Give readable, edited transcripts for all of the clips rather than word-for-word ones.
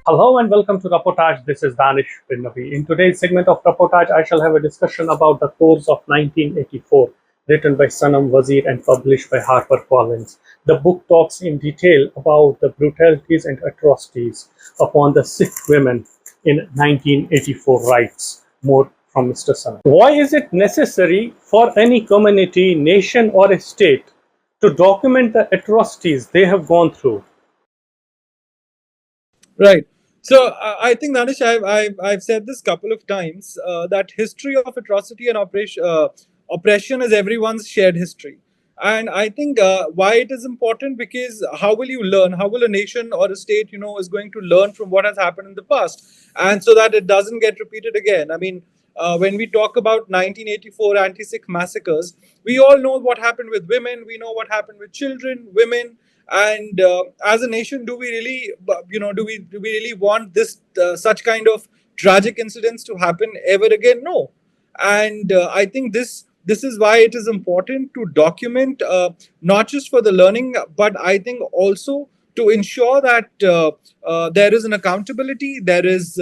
Hello and welcome to Reportage. This is Danish bin Nabi. In today's segment of Reportage, I shall have a discussion about the Course of 1984, written by Sanam Wazir and published by HarperCollins. The book talks in detail about the brutalities and atrocities upon the Sikh women in 1984. Writes more from Mr. Sanam. Why is it necessary for any community, nation, or a state to document the atrocities they have gone through? Right. So I think Danish, I've said this couple of times that history of atrocity and oppression is everyone's shared history, and I think why it is important because how will you learn? How will a nation or a state, is going to learn from what has happened in the past, and so that it doesn't get repeated again. I mean, when we talk about 1984 anti-Sikh massacres, we all know what happened with women. We know what happened with children, women, and as a nation, do we really do we really want this such kind of tragic incidents to happen ever again? No. And I think this is why it is important to document, not just for the learning, but I think also to ensure that there is an accountability, there is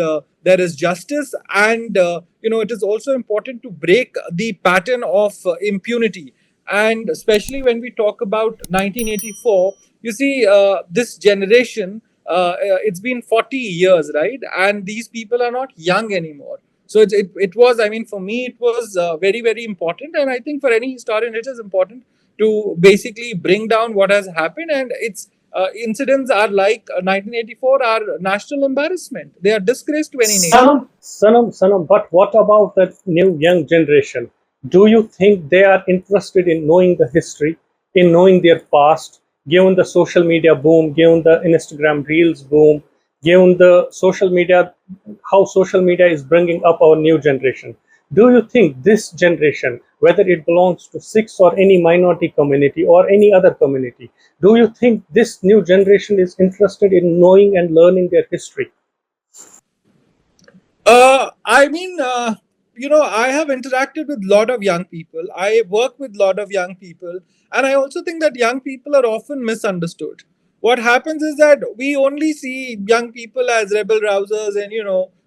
justice, and it is also important to break the pattern of impunity. And especially when we talk about 1984, you see, this generation, it's been 40 years, right? And these people are not young anymore. So it was, I mean, for me, it was very, very important. And I think for any historian, it is important to basically bring down what has happened. And its incidents are like 1984 are national embarrassment. They are disgrace to any nation. Sanam, but what about the new young generation? Do you think they are interested in knowing the history, in knowing their past, given the social media boom, given the Instagram Reels boom, given the social media, how social media is bringing up our new generation? Do you think this generation, whether it belongs to Sikhs or any minority community or any other community, do you think this new generation is interested in knowing and learning their history? I mean, I have interacted with a lot of young people. I work with a lot of young people. And I also think that young people are often misunderstood. What happens is that we only see young people as rebel rousers and,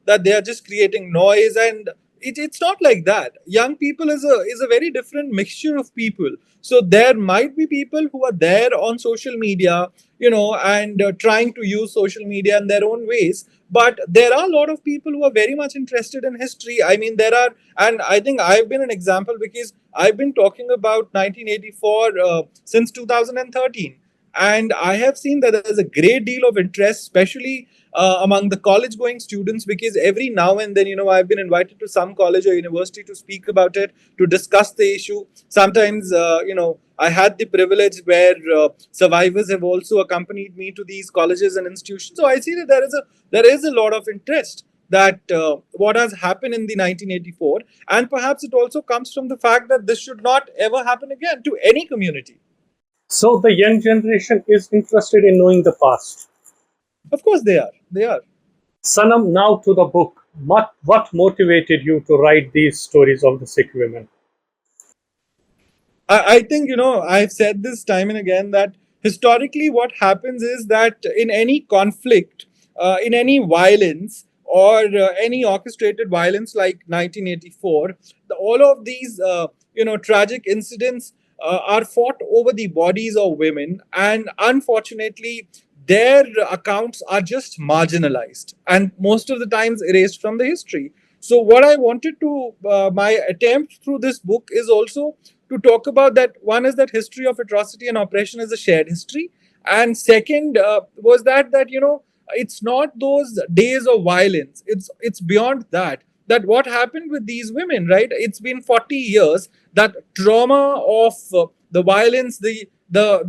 that they are just creating noise. And it's not like that. Young people is a very different mixture of people. So there might be people who are there on social media, and trying to use social media in their own ways, but there are a lot of people who are very much interested in history. I mean, there are, and I think I've been an example because I've been talking about 1984 since 2013, and I have seen that there's a great deal of interest, especially among the college going students, because every now and then, I've been invited to some college or university to speak about it, to discuss the issue. Sometimes, I had the privilege where survivors have also accompanied me to these colleges and institutions. So I see that there is a lot of interest that what has happened in the 1984, and perhaps it also comes from the fact that this should not ever happen again to any community. So the young generation is interested in knowing the past. Of course they are. Sanam, now to the book. What motivated you to write these stories of the Sikh women? I think, I've said this time and again that historically what happens is that in any conflict, in any violence, or any orchestrated violence like 1984, all of these tragic incidents are fought over the bodies of women, and unfortunately their accounts are just marginalized and most of the times erased from the history. So what I wanted to my attempt through this book is also to talk about that. One is that history of atrocity and oppression is a shared history, and second was that it's not those days of violence, it's beyond that, that what happened with these women, right? It's been 40 years, that trauma of the violence, the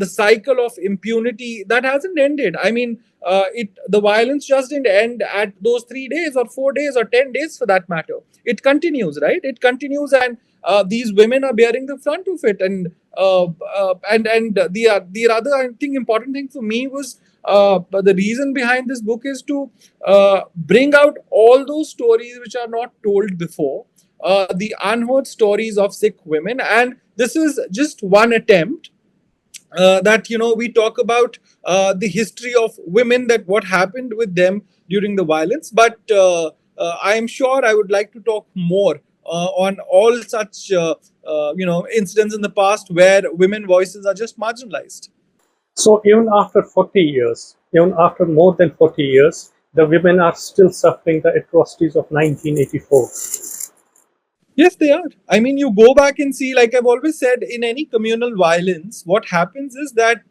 cycle of impunity, that hasn't ended. I mean, it the violence just didn't end at those 3 days or 4 days or 10 days for that matter. It continues, right? It continues, and these women are bearing the front of it. And the other, I think, important thing for me was, the reason behind this book is to bring out all those stories which are not told before, the unheard stories of Sikh women. And this is just one attempt that we talk about the history of women, that what happened with them during the violence. But I am sure I would like to talk more on all such incidents in the past where women voices are just marginalized. So even after 40 years, even after more than 40 years, the women are still suffering the atrocities of 1984. Yes, they are. I mean, you go back and see, like I've always said, in any communal violence, what happens is that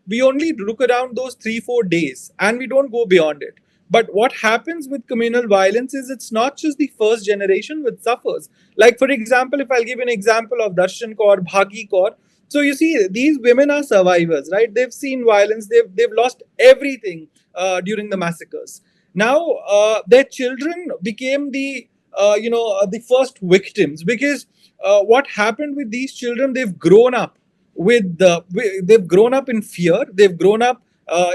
we only look around those 3, 4 days and we don't go beyond it. But what happens with communal violence is it's not just the first generation which suffers. Like, for example, if I'll give an example of Darshan Kaur, Bhagi Kaur. So you see, these women are survivors, right? They've seen violence, they've lost everything during the massacres. Now, their children became the first victims, because what happened with these children, they've grown up they've grown up in fear, they've grown up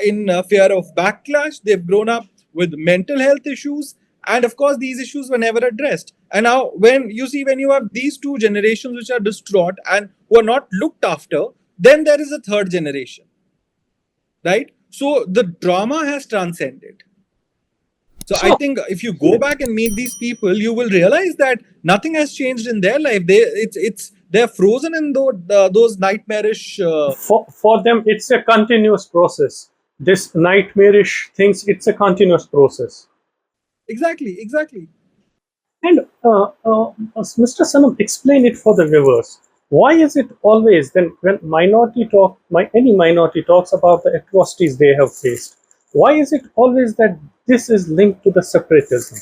in fear of backlash, they've grown up with mental health issues, and of course these issues were never addressed. And now when you have these two generations which are distraught and who are not looked after, then there is a third generation, right? So the drama has transcended. So I So, think if you go back and meet these people, you will realize that nothing has changed in their life. They're frozen in those nightmarish. for them, it's a continuous process. This nightmarish things, it's a continuous process. Exactly, exactly. And Mr. Sanam, explain it for the viewers. Why is it always then when any minority talks about the atrocities they have faced? Why is it always that this is linked to the separatism?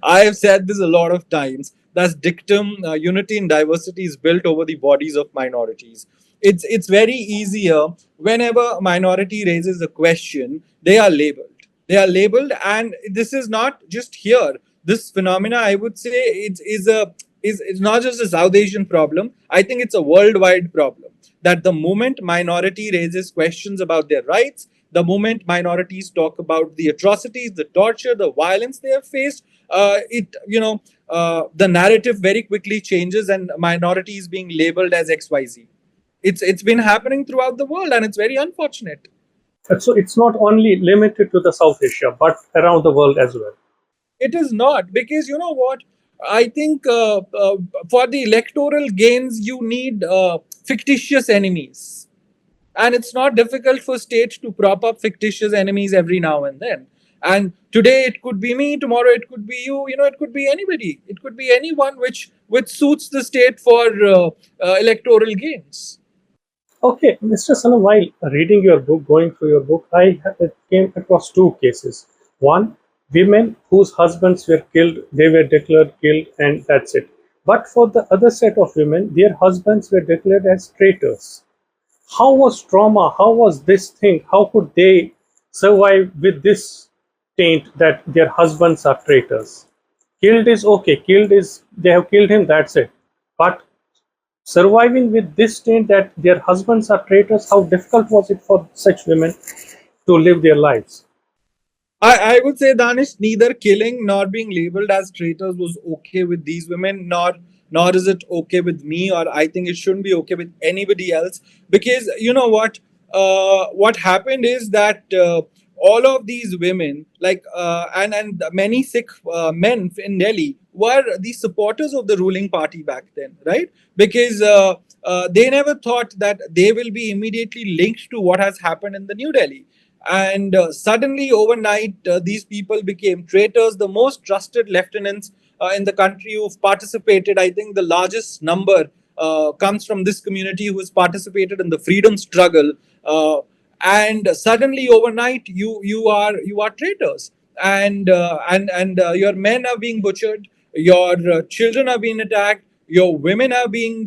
I have said this a lot of times. That's dictum. Unity in diversity is built over the bodies of minorities. It's very easier whenever a minority raises a question, they are labeled. They are labeled, and this is not just here. This phenomena, I would say, it's not just a South Asian problem. I think it's a worldwide problem. That the moment minority raises questions about their rights, the moment minorities talk about the atrocities, the torture, the violence they have faced, the narrative very quickly changes, and minorities being labeled as XYZ. It's been happening throughout the world, and it's very unfortunate. So it's not only limited to the South Asia, but around the world as well. It is not, because you know what? I think for the electoral gains, you need fictitious enemies, and it's not difficult for states to prop up fictitious enemies every now and then. And today it could be me, tomorrow it could be you. It could be anybody. It could be anyone which suits the state for electoral gains. Okay, Mr. Sanam, while reading your book, going through your book, I came across two cases. One, women whose husbands were killed, they were declared killed, and that's it. But for the other set of women, their husbands were declared as traitors. How was trauma? How was this thing? How could they survive with this taint that their husbands are traitors? Killed is okay. Killed is they have killed him. That's it. But surviving with this taint that their husbands are traitors, how difficult was it for such women to live their lives? I would say, Danish, neither killing nor being labeled as traitors was okay with these women, nor is it okay with me, or I think it shouldn't be okay with anybody else. Because you know what happened is that all of these women, like and many Sikh men in Delhi, were the supporters of the ruling party back then, right? Because they never thought that they will be immediately linked to what has happened in the New Delhi. And suddenly, overnight, these people became traitors. The most trusted lieutenants in the country who've participated, I think the largest number comes from this community who has participated in the freedom struggle. And suddenly, overnight, you are traitors, and your men are being butchered, your children are being attacked, your women are being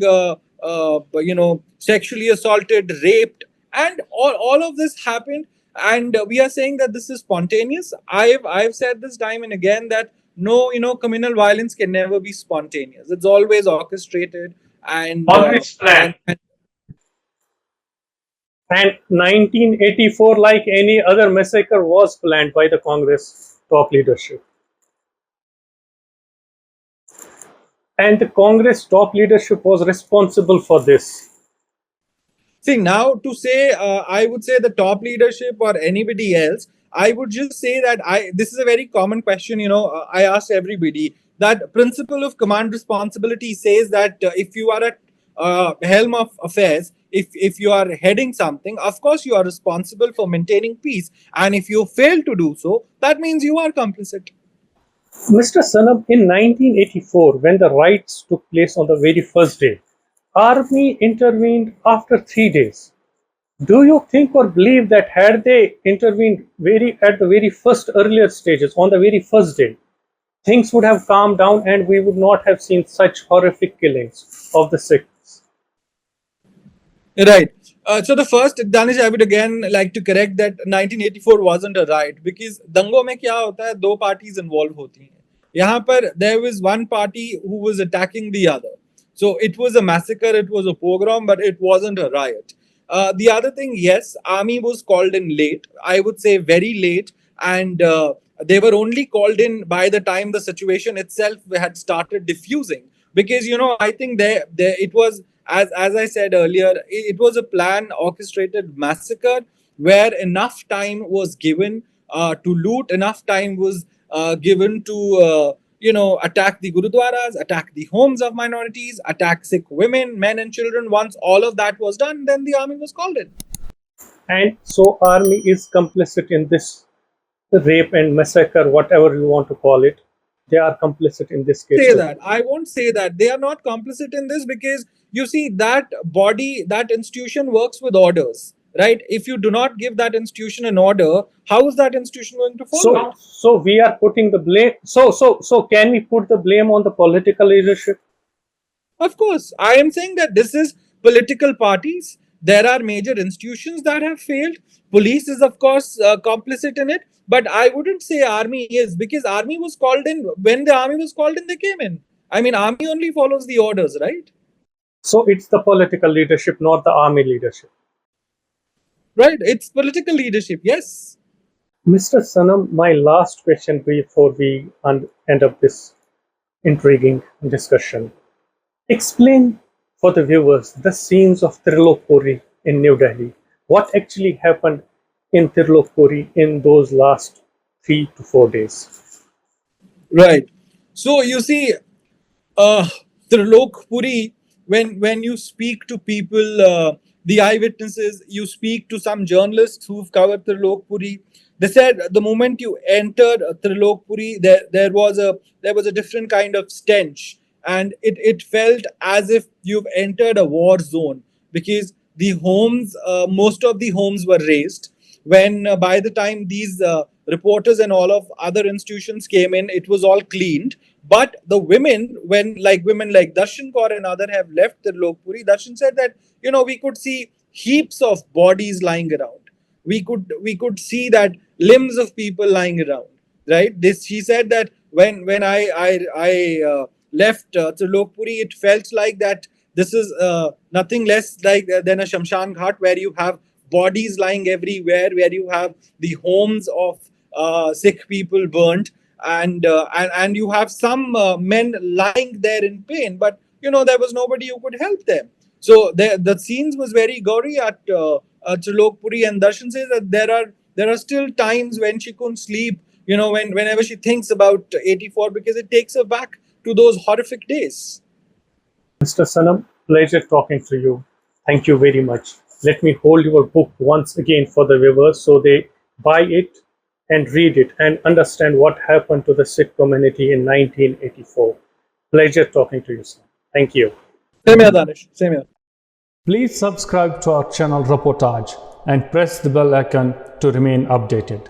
sexually assaulted, raped, and all of this happened. And we are saying that this is spontaneous. I've said this time and again that no, communal violence can never be spontaneous. It's always orchestrated, and Always planned. And 1984, like any other massacre, was planned by the Congress top leadership. And the Congress top leadership was responsible for this. See, now to say, I would say the top leadership or anybody else, I would just say that this is a very common question, I ask everybody. That principle of command responsibility says that if you are at helm of affairs, if you are heading something, of course you are responsible for maintaining peace. And if you fail to do so, that means you are complicit. Mr. Sanam, in 1984, when the riots took place on the very first day, army intervened after 3 days. Do you think or believe that had they intervened at the very first earlier stages, on the very first day, things would have calmed down and we would not have seen such horrific killings of the Sikhs? Right. So the first, Danish, I would again like to correct that 1984 wasn't a riot, because दंगों में क्या होता है, दो parties involved होती हैं. यहाँ पर there was one party who was attacking the other. So it was a massacre, it was a pogrom, but it wasn't a riot. The other thing, yes, army was called in late. I would say very late, and they were only called in by the time the situation itself had started diffusing. Because I think there it was, as I said earlier, it was a planned, orchestrated massacre where enough time was given to loot, enough time was given to attack the gurudwaras, attack the homes of minorities, attack Sikh women, men, and children. Once all of that was done, then the army was called in. And so, army is complicit in this rape and massacre, whatever you want to call it. They are complicit in this case. Say that. I won't say that they are not complicit in this, because you see that body, that institution works with orders, right? If you do not give that institution an order, how is that institution going to follow? So we are putting the blame. So can we put the blame on the political leadership? Of course, I am saying that this is political parties. There are major institutions that have failed. Police is, of course, complicit in it. But I wouldn't say army is, because army was called in. When the army was called in, they came in. I mean, army only follows the orders, right? So it's the political leadership, not the army leadership. Right, it's political leadership, yes. Mr. Sanam, my last question before we end up this intriguing discussion. Explain for the viewers the scenes of Trilokpuri in New Delhi. What actually happened in Trilokpuri in those last 3 to 4 days? Right. So you see, Trilokpuri, when you speak to people, the eyewitnesses, you speak to some journalists who've covered Trilokpuri, they said the moment you entered Trilokpuri, there was a different kind of stench, and it felt as if you've entered a war zone, because the homes, most of the homes were razed. When by the time these reporters and all of other institutions came in, it was all cleaned. But the women, when women like Darshan Kaur and other have left Trilokpuri, Darshan said that we could see heaps of bodies lying around. We could see that limbs of people lying around. Right? She said that when I left Trilokpuri, it felt like that this is nothing less than a Shamshan Ghat, where you have bodies lying everywhere, where you have the homes of Sikh people burnt, and you have some men lying there in pain, but there was nobody who could help them. So the scenes was very gory at Trilokpuri, and Darshan says that there are still times when she couldn't sleep, whenever she thinks about 84, because it takes her back to those horrific days. Mr. Sanam, pleasure talking to you. Thank you very much. Let me hold your book once again for the viewers so they buy it and read it and understand what happened to the Sikh community in 1984. Pleasure talking to you, sir. Thank you. Same here, Danish. Same here. Please subscribe to our channel Reportage and press the bell icon to remain updated.